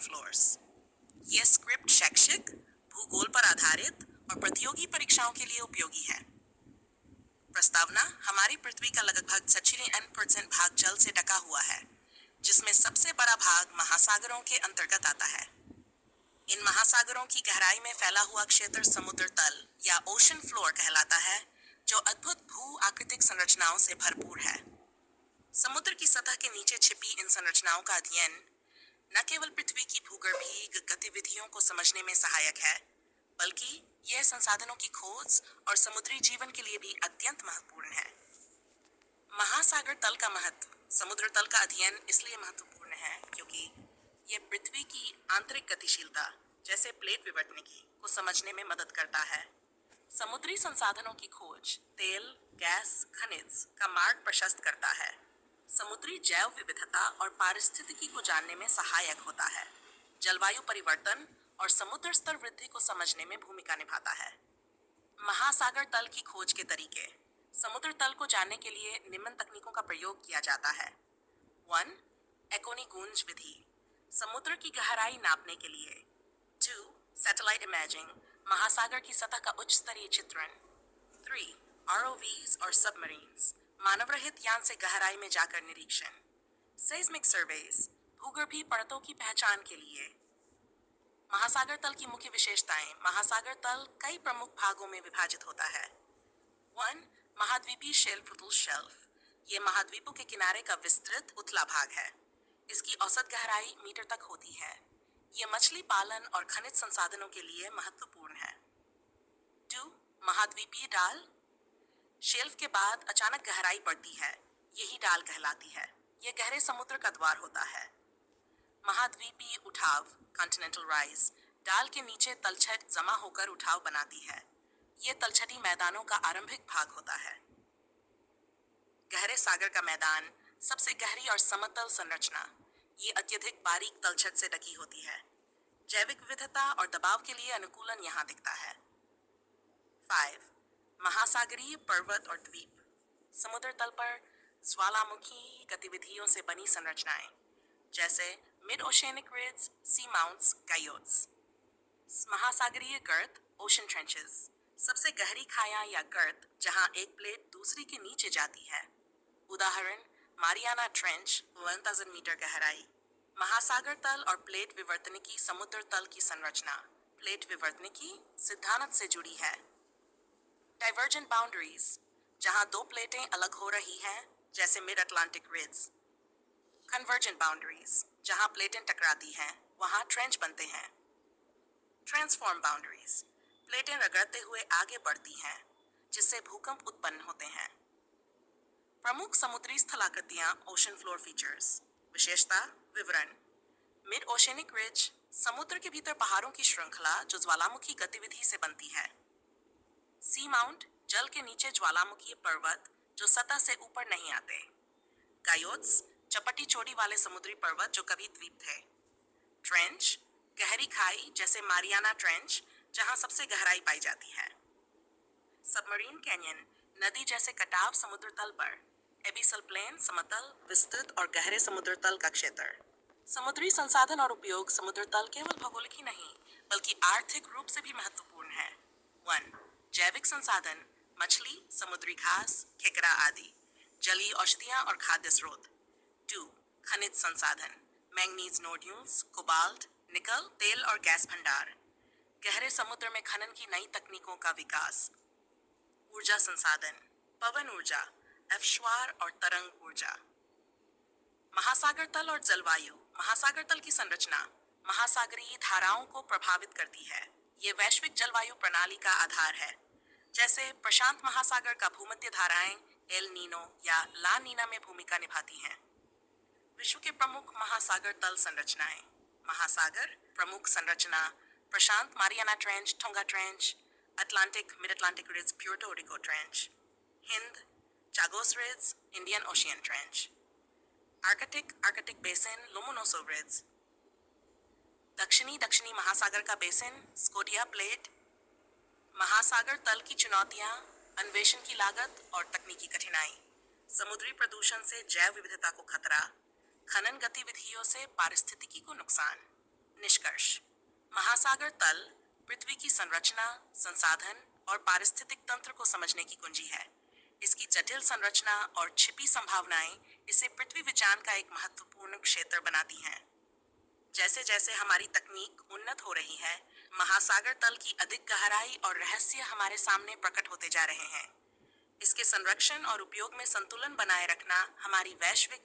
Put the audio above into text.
Floors. ये script शैक्षिक, भूगोल पर आधारित और प्रतियोगी परीक्षाओं के लिए उपयोगी है। प्रस्तावना: हमारी पृथ्वी का लगभग 96% भाग जल से ढका हुआ है, जिसमें सबसे बड़ा भाग महासागरों के अंतर्गत आता है। इन महासागरों की गहराई में फैला हुआ क्षेत्र समुद्र तल या ओशन फ्लोर कहलाता है, जो अद्भुत भू आकृतिक संरचनाओं से भरपूर है। समुद्र की सतह के नीचे छिपी इन संरचनाओं का अध्ययन न केवल पृथ्वी की भूगर्भीय गतिविधियों को समझने में सहायक है, बल्कि यह संसाधनों की खोज और समुद्री जीवन के लिए भी अत्यंत महत्वपूर्ण है। महासागर तल का महत्व: समुद्र तल का अध्ययन इसलिए महत्वपूर्ण है क्योंकि यह पृथ्वी की आंतरिक गतिशीलता, जैसे प्लेट विवर्तनिकी, को समझने में मदद करता है। समुद्री संसाधनों की खोज तेल, गैस, खनिज का मार्ग प्रशस्त करता है। समुद्री जैव विविधता और पारिस्थितिकी को जानने में सहायक होता है। जलवायु परिवर्तन और समुद्र स्तर वृद्धि को समझने में भूमिका निभाता है। महासागर तल की खोज के तरीके: समुद्र तल को जानने के लिए निम्न तकनीकों का प्रयोग किया जाता है। 1. एकोनी गूंज विधि, समुद्र की गहराई नापने के लिए। 2. सैटेलाइट इमेजिंग, महासागर की सतह का उच्च स्तरीय चित्रण। 3. ROVs और सबमरीन्स, मानव रहित यान से गहराई में जाकर निरीक्षण। सेस्मिक सर्वेस, भूगर्भीय परतों की पहचान के लिए। महासागर तल की मुख्य विशेषताएं: महासागर तल कई प्रमुख भागों में विभाजित होता है। 1. महाद्वीपीय शेल्फ शेल्फ, ये महाद्वीपों के किनारे का विस्तृत उथला भाग है। इसकी औसत गहराई मीटर तक होती है। ये मछली पालन और खनिज संसाधनों के लिए महत्वपूर्ण है। 2. महाद्वीपीय डाल, शेल्फ के बाद अचानक गहराई बढ़ती है, यही डाल कहलाती है। यह गहरे समुद्र का द्वार होता है। महाद्वीपीय उठाव, कॉन्टिनेंटल राइज, डाल के नीचे तलछट जमा होकर उठाव बनाती है। यह तलछटी मैदानों का आरंभिक भाग होता है। गहरे सागर का मैदान, सबसे गहरी और समतल संरचना, ये अत्यधिक बारीक तलछट से ढकी होती है। जैविक विविधता और दबाव के लिए अनुकूलन यहाँ दिखता है। 5. महासागरीय पर्वत और द्वीप, समुद्र तल पर ज्वालामुखी गतिविधियों से बनी संरचनाएं, जैसे मिड ओशियनिक रिड्ज, सी माउंट्स, गायोट्स। महासागरीय गर्त, ओशन ट्रेंचेस, सबसे गहरी खायां या गर्त जहां एक प्लेट दूसरी के नीचे जाती है। उदाहरण: मारियाना ट्रेंच, 1000 मीटर गहराई। महासागर तल और प्लेट विवर्तनिकी, समुद्र तल की संरचना। प्लेट विवर्तनिकी सिद्धांत से जुड़ी है। डाइवर्जेंट बाउंड्रीज, जहां दो प्लेटें अलग हो रही हैं, जैसे मिड अटलांटिक रिड्ज। कन्वर्जेंट बाउंड्रीज, जहां प्लेटें टकराती हैं, वहां ट्रेंच बनते हैं। ट्रांसफॉर्म बाउंड्रीज, प्लेटें रगड़ते हुए आगे बढ़ती हैं, जिससे भूकंप उत्पन्न होते हैं। प्रमुख समुद्री स्थलाकृतियां, ओशन फ्लोर फीचर्स। विशेषता, विवरण: मिड ओशियनिक रिज, समुद्र के भीतर पहाड़ों की श्रृंखला जो ज्वालामुखी गतिविधि से बनती है। सी माउंट, जल के नीचे ज्वालामुखी पर्वत जो सतह से ऊपर नहीं आते। गायोट्स, चपटी चोटी वाले समुद्री पर्वत जो कभी द्वीप थे। ट्रेंच, गहरी खाई जैसे मारियाना ट्रेंच जहां सबसे गहराई पाई जाती है। सबमरीन कैनियन, नदी जैसे कटाव समुद्र तल पर। एबिसल प्लेन, समतल, विस्तृत और गहरे समुद्र तल का क्षेत्र। समुद्री संसाधन और उपयोग: समुद्र तल केवल भौगोलिक ही नहीं, बल्कि आर्थिक रूप से भी महत्वपूर्ण है। 1. जैविक संसाधन, मछली, समुद्री घास, खेकड़ा आदि। जलीय औषधियां और खाद्य स्रोत। 2. खनिज संसाधन, मैंगनीज नोड्यूल्स, कोबाल्ट, निकल, तेल और गैस भंडार। गहरे समुद्र में खनन की नई तकनीकों का विकास। ऊर्जा संसाधन, पवन ऊर्जा, अवश्वार और तरंग ऊर्जा। महासागर तल और जलवायु: महासागर तल की संरचना महासागरीय धाराओं को प्रभावित करती है। ये वैश्विक जलवायु प्रणाली का आधार है। जैसे प्रशांत महासागर का भूमध्य धाराएं एल नीनो या ला नीना में भूमिका निभाती हैं। विश्व के प्रमुख महासागर तल संरचनाएं। महासागर प्रमुख संरचना: प्रशांत Mariana trench, Tonga trench. Atlantic mid Atlantic ridge, Puerto Rico trench. हिंद, Chagos ridge, Indian ocean trench. Arctic basin, Lomonosov ridge. दक्षिणी महासागर का बेसिन, स्कोटिया प्लेट। महासागर तल की चुनौतियां: अन्वेषण की लागत और तकनीकी कठिनाई। समुद्री प्रदूषण से जैव विविधता को खतरा। खनन गतिविधियों से पारिस्थितिकी को नुकसान। निष्कर्ष। महासागर तल पृथ्वी की संरचना, संसाधन और पारिस्थितिक तंत्र को समझने की कुंजी है। इसकी जटिल संरचना और छिपी संभावनाएं इसे पृथ्वी विज्ञान का एक महत्वपूर्ण क्षेत्र बनाती हैं। जैसे जैसे हमारी तकनीक उन्नत हो रही है, महासागर तल की अधिक गहराई और रहस्य हमारे सामने प्रकट होते जा रहे हैं। इसके संरक्षण और उपयोग में संतुलन बनाए रखना हमारी वैश्विक